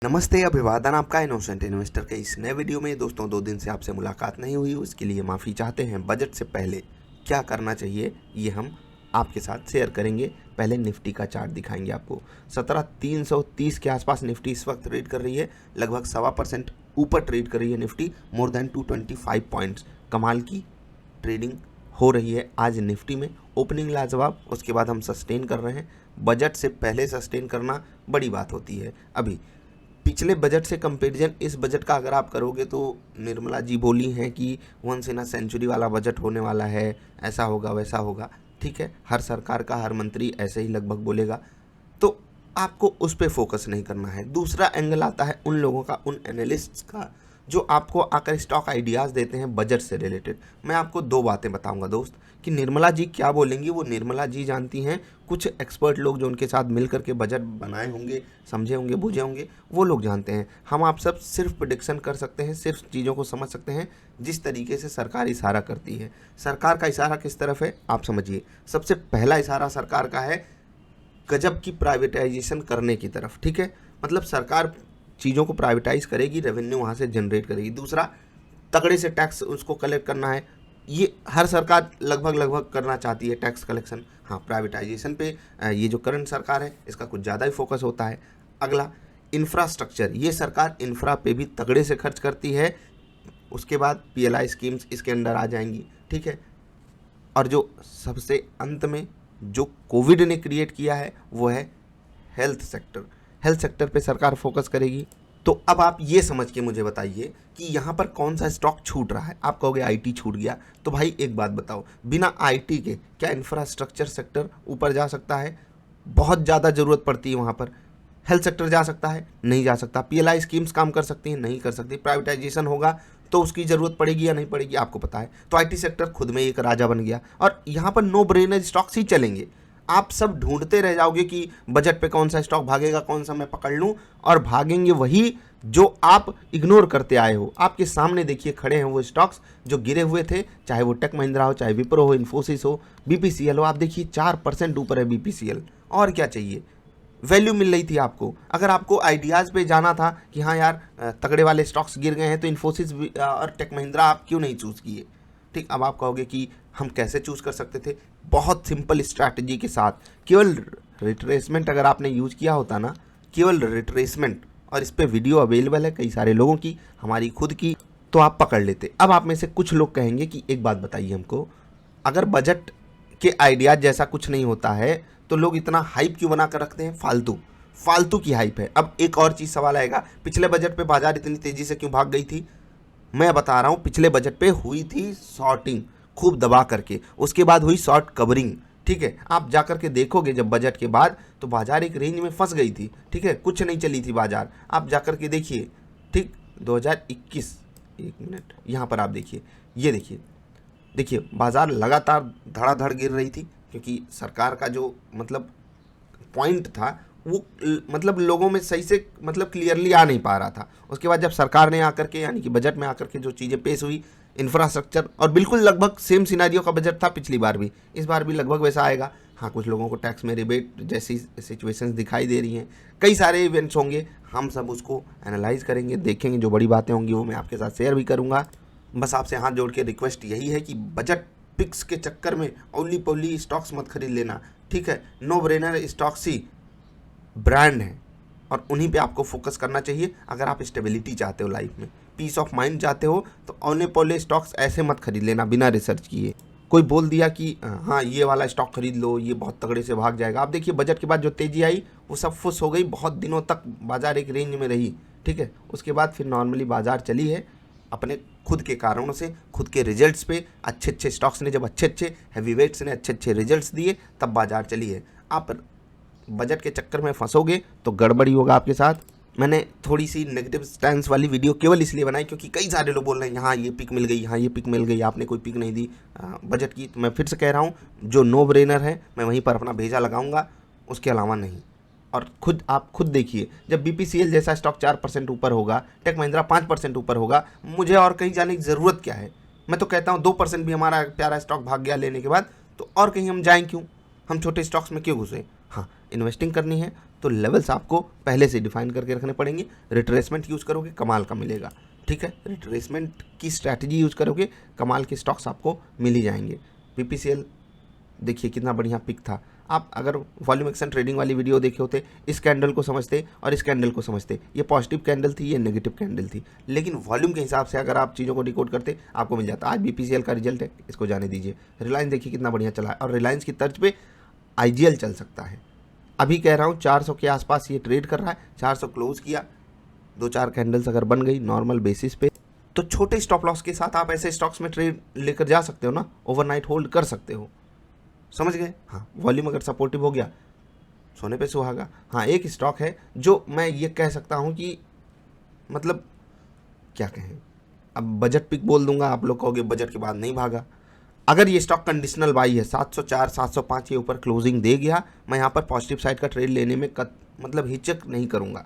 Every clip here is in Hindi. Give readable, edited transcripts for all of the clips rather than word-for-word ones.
नमस्ते, अभिवादन आपका इनोसेंट इन्वेस्टर के इस नए वीडियो में। दोस्तों, 2 दिन से आपसे मुलाकात नहीं हुई, उसके लिए माफ़ी चाहते हैं। बजट से पहले क्या करना चाहिए ये हम आपके साथ शेयर करेंगे। पहले निफ्टी का चार्ट दिखाएंगे आपको। 17,330 के आसपास निफ्टी इस वक्त ट्रेड कर रही है, लगभग 1.25% ऊपर ट्रेड कर रही है निफ्टी, मोर देन 225 पॉइंट्स। कमाल की ट्रेडिंग हो रही है आज निफ्टी में। ओपनिंग लाजवाब, उसके बाद हम सस्टेन कर रहे हैं। बजट से पहले सस्टेन करना बड़ी बात होती है। अभी पिछले बजट से कंपैरिजन इस बजट का अगर आप करोगे तो निर्मला जी बोली हैं कि वंस इन अ सेंचुरी वाला बजट होने वाला है, ऐसा होगा वैसा होगा। ठीक है, हर सरकार का हर मंत्री ऐसे ही लगभग बोलेगा, तो आपको उस पर फोकस नहीं करना है। दूसरा एंगल आता है उन लोगों का, उन एनालिस्ट्स का जो आपको आकर स्टॉक आइडियाज़ देते हैं बजट से रिलेटेड। मैं आपको 2 बातें बताऊंगा दोस्त कि निर्मला जी क्या बोलेंगी, वो निर्मला जी जानती हैं। कुछ एक्सपर्ट लोग जो उनके साथ मिल करके बजट बनाए होंगे, समझे होंगे, बूझे होंगे, वो लोग जानते हैं। हम आप सब सिर्फ प्रेडिक्शन कर सकते हैं, सिर्फ चीज़ों को समझ सकते हैं जिस तरीके से सरकार इशारा करती है। सरकार का इशारा किस तरफ है आप समझिए। सबसे पहला इशारा सरकार का है गजब की प्राइवेटाइजेशन करने की तरफ। ठीक है, मतलब सरकार चीज़ों को प्राइवेटाइज करेगी, रेवेन्यू वहाँ से जनरेट करेगी। दूसरा, तगड़े से टैक्स उसको कलेक्ट करना है। ये हर सरकार लगभग करना चाहती है टैक्स कलेक्शन। हाँ, प्राइवेटाइजेशन पे ये जो करंट सरकार है इसका कुछ ज़्यादा ही फोकस होता है। अगला, इंफ्रास्ट्रक्चर, ये सरकार इंफ्रा पे भी तगड़े से खर्च करती है। उसके बाद पीएलआई स्कीम्स इसके अंडर आ जाएंगी। ठीक है, और जो सबसे अंत में जो कोविड ने क्रिएट किया है वो है हेल्थ सेक्टर। हेल्थ सेक्टर पे सरकार फोकस करेगी। तो अब आप ये समझ के मुझे बताइए कि यहाँ पर कौन सा स्टॉक छूट रहा है। आप कहोगे आईटी छूट गया, तो भाई एक बात बताओ, बिना आईटी के क्या इंफ्रास्ट्रक्चर सेक्टर ऊपर जा सकता है? बहुत ज़्यादा ज़रूरत पड़ती है वहाँ पर। हेल्थ सेक्टर जा सकता है? नहीं जा सकता। पीएलआई स्कीम्स काम कर सकती हैं? नहीं कर सकती। प्राइवेटाइजेशन होगा तो उसकी ज़रूरत पड़ेगी या नहीं पड़ेगी आपको पता है। तो आईटी सेक्टर खुद में एक राजा बन गया और यहाँ पर नो ब्रेनर स्टॉक्स ही चलेंगे। आप सब ढूंढते रह जाओगे कि बजट पे कौन सा स्टॉक भागेगा, कौन सा मैं पकड़ लूं, और भागेंगे वही जो आप इग्नोर करते आए हो। आपके सामने देखिए खड़े हैं वो स्टॉक्स जो गिरे हुए थे, चाहे वो टेक महिंद्रा हो, चाहे विप्रो हो, इन्फोसिस हो, बीपीसीएल हो। आप देखिए 4% ऊपर है बीपीसीएल। और क्या चाहिए? वैल्यू मिल रही थी आपको। अगर आपको आइडियाज़ पे जाना था कि हाँ यार तगड़े वाले स्टॉक्स गिर गए हैं तो इन्फोसिस और टेक महिंद्रा आप क्यों नहीं चूज़ किए? ठीक, अब आप कहोगे कि हम कैसे चूज़ कर सकते थे? बहुत सिंपल स्ट्रैटेजी के साथ, केवल रिट्रेसमेंट अगर आपने यूज़ किया होता ना, केवल रिट्रेसमेंट, और इस पर वीडियो अवेलेबल है कई सारे लोगों की, हमारी खुद की, तो आप पकड़ लेते। अब आप में से कुछ लोग कहेंगे कि एक बात बताइए हमको, अगर बजट के आइडियाज जैसा कुछ नहीं होता है तो लोग इतना हाइप क्यों बना कर रखते हैं? फालतू फालतू की हाइप है। अब एक और चीज़ सवाल आएगा, पिछले बजट पे बाजार इतनी तेज़ी से क्यों भाग गई थी? मैं बता रहा हूँ, पिछले बजट पे हुई थी शॉर्टिंग खूब दबा करके, उसके बाद हुई शॉर्ट कवरिंग। ठीक है, आप जा करके देखोगे जब बजट के बाद तो बाजार एक रेंज में फंस गई थी। ठीक है, कुछ नहीं चली थी बाजार, आप जा करके देखिए। ठीक, 2021, एक मिनट, यहाँ पर आप देखिए, ये देखिए, देखिए बाजार लगातार धड़ाधड़ गिर रही थी क्योंकि सरकार का जो मतलब पॉइंट था वो मतलब लोगों में सही से मतलब क्लियरली आ नहीं पा रहा था। उसके बाद जब सरकार ने आकर के यानी कि बजट में आकर के जो चीज़ें पेश हुई, इंफ्रास्ट्रक्चर, और बिल्कुल लगभग सेम सिनारियो का बजट था पिछली बार भी, इस बार भी लगभग वैसा आएगा। हाँ, कुछ लोगों को टैक्स में रिबेट जैसी सिचुएशंस दिखाई दे रही हैं, कई सारे इवेंट्स होंगे, हम सब उसको एनालाइज करेंगे, देखेंगे, जो बड़ी बातें होंगी वो मैं आपके साथ शेयर भी करूँगा। बस आपसे हाथ जोड़ के रिक्वेस्ट यही है कि बजट पिक्स के चक्कर में ओनली पोली स्टॉक्स मत खरीद लेना। ठीक है, नो ब्रेनर स्टॉक्स ही ब्रांड हैं और उन्हीं पे आपको फोकस करना चाहिए। अगर आप स्टेबिलिटी चाहते हो लाइफ में, पीस ऑफ माइंड चाहते हो, तो ओनली पोली स्टॉक्स ऐसे मत खरीद लेना बिना रिसर्च किए। कोई बोल दिया कि हाँ ये वाला स्टॉक खरीद लो, ये बहुत तगड़े से भाग जाएगा। आप देखिए बजट के बाद जो तेज़ी आई वो सब फुस हो गई, बहुत दिनों तक बाजार एक रेंज में रही। ठीक है, उसके बाद फिर नॉर्मली बाजार चली है अपने खुद के कारणों से, खुद के रिजल्ट्स पे। अच्छे अच्छे स्टॉक्स ने जब अच्छे हैवी वेट्स ने अच्छे अच्छे रिजल्ट्स दिए तब बाजार चली है। आप बजट के चक्कर में फंसोगे तो गड़बड़ी होगा आपके साथ। मैंने थोड़ी सी नेगेटिव स्टैंस वाली वीडियो केवल इसलिए बनाई क्योंकि कई सारे लोग बोल रहे हैं यहाँ ये पिक मिल गई, यहाँ ये पिक मिल गई, आपने कोई पिक नहीं दी बजट की। तो मैं फिर से कह रहा हूँ, जो नो ब्रेनर है मैं वहीं पर अपना भेजा लगाऊंगा, उसके अलावा नहीं। और आप खुद देखिए, जब बीपीसीएल जैसा स्टॉक 4% ऊपर होगा, टेक महिंद्रा 5% ऊपर होगा, मुझे और कहीं जाने की ज़रूरत क्या है? मैं तो कहता हूँ 2% भी हमारा प्यारा स्टॉक भाग गया लेने के बाद, तो और कहीं हम जाएँ क्यों? हम छोटे स्टॉक्स में क्यों घुसे? हाँ, इन्वेस्टिंग करनी है तो लेवल्स आपको पहले से डिफाइन करके रखने पड़ेंगे। रिट्रेसमेंट यूज़ करोगे कमाल का मिलेगा, ठीक है। रिट्रेसमेंट की स्ट्रैटेजी यूज़ करोगे कमाल के स्टॉक्स आपको मिल ही जाएंगे। PPCL देखिए कितना बढ़िया पिक था। आप अगर वॉल्यूम एक्शन ट्रेडिंग वाली वीडियो देखे होते, इस कैंडल को समझते और इस कैंडल को समझते, ये पॉजिटिव कैंडल थी, ये नेगेटिव कैंडल थी, लेकिन वॉल्यूम के हिसाब से अगर आप चीज़ों को डिकोड करते आपको मिल जाता। आज BPCL का रिजल्ट है, इसको जाने दीजिए। रिलायंस देखिए कितना बढ़िया चला है, और रिलायंस की तर्ज पे IGL चल सकता है। अभी कह रहा हूँ 400 के आसपास ये ट्रेड कर रहा है, 400 क्लोज किया, 2-4 कैंडल्स अगर बन गई नॉर्मल बेसिस पे, तो छोटे स्टॉप लॉस के साथ आप ऐसे स्टॉक्स में ट्रेड लेकर जा सकते हो ना, ओवरनाइट होल्ड कर सकते हो। समझ गए? हाँ, वॉल्यूम अगर सपोर्टिव हो गया सोने पे सुहागा। हाँ, एक स्टॉक है जो मैं ये कह सकता हूँ कि मतलब क्या कहें, अब बजट पिक बोल दूंगा, आप लोग कहोगे बजट के बाद नहीं भागा। अगर ये स्टॉक कंडीशनल बाई है, 704 705 के ऊपर क्लोजिंग दे गया, मैं यहाँ पर पॉजिटिव साइड का ट्रेड लेने में मतलब हिचक नहीं करूँगा।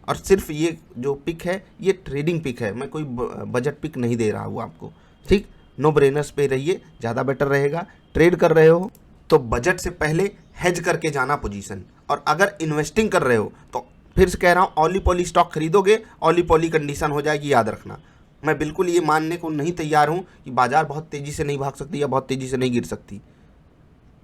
और सिर्फ ये जो पिक है ये ट्रेडिंग पिक है, मैं कोई बजट पिक नहीं दे रहा हूँ आपको, ठीक। नो ब्रेनर्स पे रहिए, ज़्यादा बेटर रहेगा। ट्रेड कर रहे हो तो बजट से पहले हेज करके जाना पोजीशन, और अगर इन्वेस्टिंग कर रहे हो तो फिर से कह रहा हूँ ऑली पॉली स्टॉक खरीदोगे, ऑली पॉली कंडीशन हो जाएगी, याद रखना। मैं बिल्कुल ये मानने को नहीं तैयार हूँ कि बाजार बहुत तेज़ी से नहीं भाग सकती या बहुत तेज़ी से नहीं गिर सकती।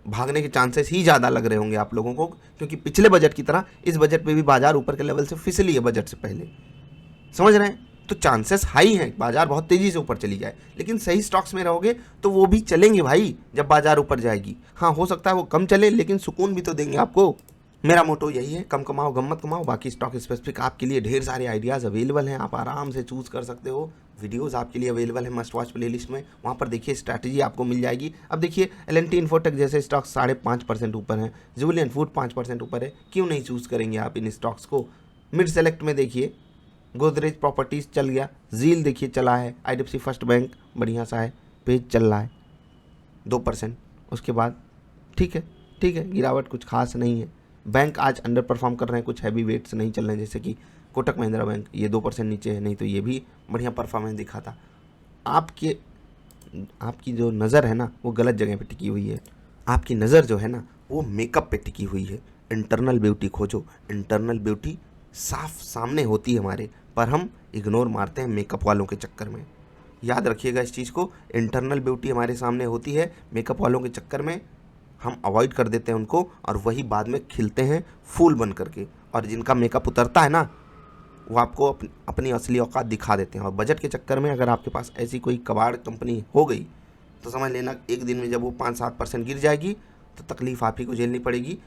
भागने के चांसेस ही ज़्यादा लग रहे होंगे आप लोगों को, क्योंकि पिछले बजट की तरह इस बजट में भी बाजार ऊपर के लेवल से फिसली है बजट से पहले, समझ रहे हैं। तो चांसेस हाई हैं बाजार बहुत तेज़ी से ऊपर चली जाए, लेकिन सही स्टॉक्स में रहोगे तो वो भी चलेंगे भाई जब बाजार ऊपर जाएगी। हाँ, हो सकता है वो कम चले, लेकिन सुकून भी तो देंगे आपको। मेरा मोटो यही है, कम कमाओ गम मत कमाओ। बाकी स्टॉक स्पेसिफिक आपके लिए ढेर सारे आइडियाज़ अवेलेबल हैं, आप आराम से चूज़ कर सकते हो। वीडियोस आपके लिए अवेलेबल है मस्ट वॉच प्लेलिस्ट में, वहाँ पर देखिए स्ट्रैटेजी आपको मिल जाएगी। अब देखिए L&T इन्फोटेक जैसे स्टॉक्स 5.5% ऊपर हैं, जुबिलेंट फूड 5% ऊपर है, क्यों नहीं चूज़ करेंगे आप इन स्टॉक्स को। मिड सेलेक्ट में देखिए गोदरेज प्रॉपर्टीज़ चल गया, जील देखिए चला है, IDFC फर्स्ट बैंक बढ़िया सा है, पेज चल रहा है 2%। उसके बाद ठीक है, गिरावट कुछ खास नहीं है। बैंक आज अंडर परफॉर्म कर रहे हैं, कुछ हैवी वेट्स नहीं चल रहे हैं, जैसे कि कोटक महिंद्रा बैंक, ये 2% नीचे है, नहीं तो ये भी बढ़िया परफॉर्मेंस दिखाता। आपकी जो नज़र है ना वो गलत जगह पे टिकी हुई है। आपकी नज़र जो है ना वो मेकअप पे टिकी हुई है। इंटरनल ब्यूटी खोजो, इंटरनल ब्यूटी साफ सामने होती है हमारे, पर हम इग्नोर मारते हैं मेकअप वालों के चक्कर में। याद रखिएगा इस चीज़ को, इंटरनल ब्यूटी हमारे सामने होती है, मेकअप वालों के चक्कर में हम अवॉइड कर देते हैं उनको, और वही बाद में खिलते हैं फूल बन करके। और जिनका मेकअप उतरता है ना वो आपको अपनी असली औकात दिखा देते हैं। और बजट के चक्कर में अगर आपके पास ऐसी कोई कबाड़ कंपनी हो गई तो समझ लेना एक दिन में जब वो 5-7% गिर जाएगी तो तकलीफ़ आप ही को झेलनी पड़ेगी।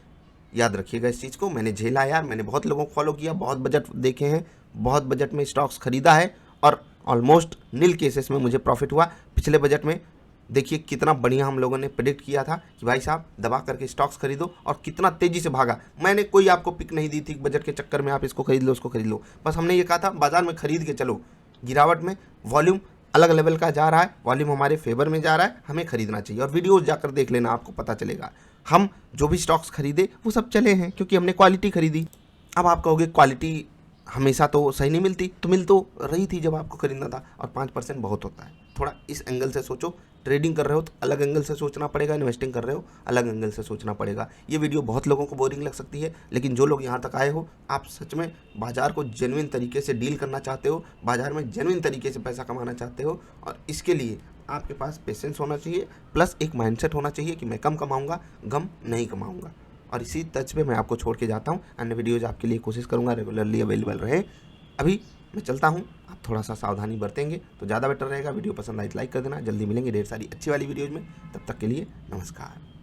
याद रखिएगा इस चीज़ को, मैंने झेला यार, मैंने बहुत लोगों को फॉलो किया, बहुत बजट देखे हैं, बहुत बजट में स्टॉक्स खरीदा है, और ऑलमोस्ट नील केसेस में मुझे प्रॉफिट हुआ। पिछले बजट में देखिए कितना बढ़िया हम लोगों ने प्रेडिक्ट किया था कि भाई साहब दबा करके स्टॉक्स खरीदो, और कितना तेज़ी से भागा। मैंने कोई आपको पिक नहीं दी थी बजट के चक्कर में आप इसको खरीद लो उसको खरीद लो, बस हमने ये कहा था बाजार में खरीद के चलो। गिरावट में वॉल्यूम अलग लेवल का जा रहा है, वॉल्यूम हमारे फेवर में जा रहा है, हमें खरीदना चाहिए। और वीडियोस जाकर देख लेना, आपको पता चलेगा हम जो भी स्टॉक्स खरीदे वो सब चले हैं क्योंकि हमने क्वालिटी खरीदी। अब आप कहोगे क्वालिटी हमेशा तो सही नहीं मिलती, तो मिल तो रही थी जब आपको खरीदना था, और 5% बहुत होता है। थोड़ा इस एंगल से सोचो, ट्रेडिंग कर रहे हो तो अलग एंगल से सोचना पड़ेगा, इन्वेस्टिंग कर रहे हो अलग एंगल से सोचना पड़ेगा। ये वीडियो बहुत लोगों को बोरिंग लग सकती है, लेकिन जो लोग यहाँ तक आए हो आप सच में बाजार को जेन्युइन तरीके से डील करना चाहते हो, बाजार में जेन्युइन तरीके से पैसा कमाना चाहते हो, और इसके लिए आपके पास पेशेंस होना चाहिए, प्लस एक माइंडसेट होना चाहिए कि मैं कम कमाऊँगा, गम नहीं कमाऊँगा। और इसी टच पे मैं आपको छोड़ के जाता हूँ। अन्य वीडियोज़ आपके लिए कोशिश करूँगा रेगुलरली अवेलेबल रहे। अभी मैं चलता हूँ, आप थोड़ा सा सावधानी बरतेंगे तो ज़्यादा बेटर रहेगा। वीडियो पसंद आए तो लाइक कर देना। जल्दी मिलेंगे ढेर सारी अच्छी वाली वीडियोज़ में, तब तक के लिए नमस्कार।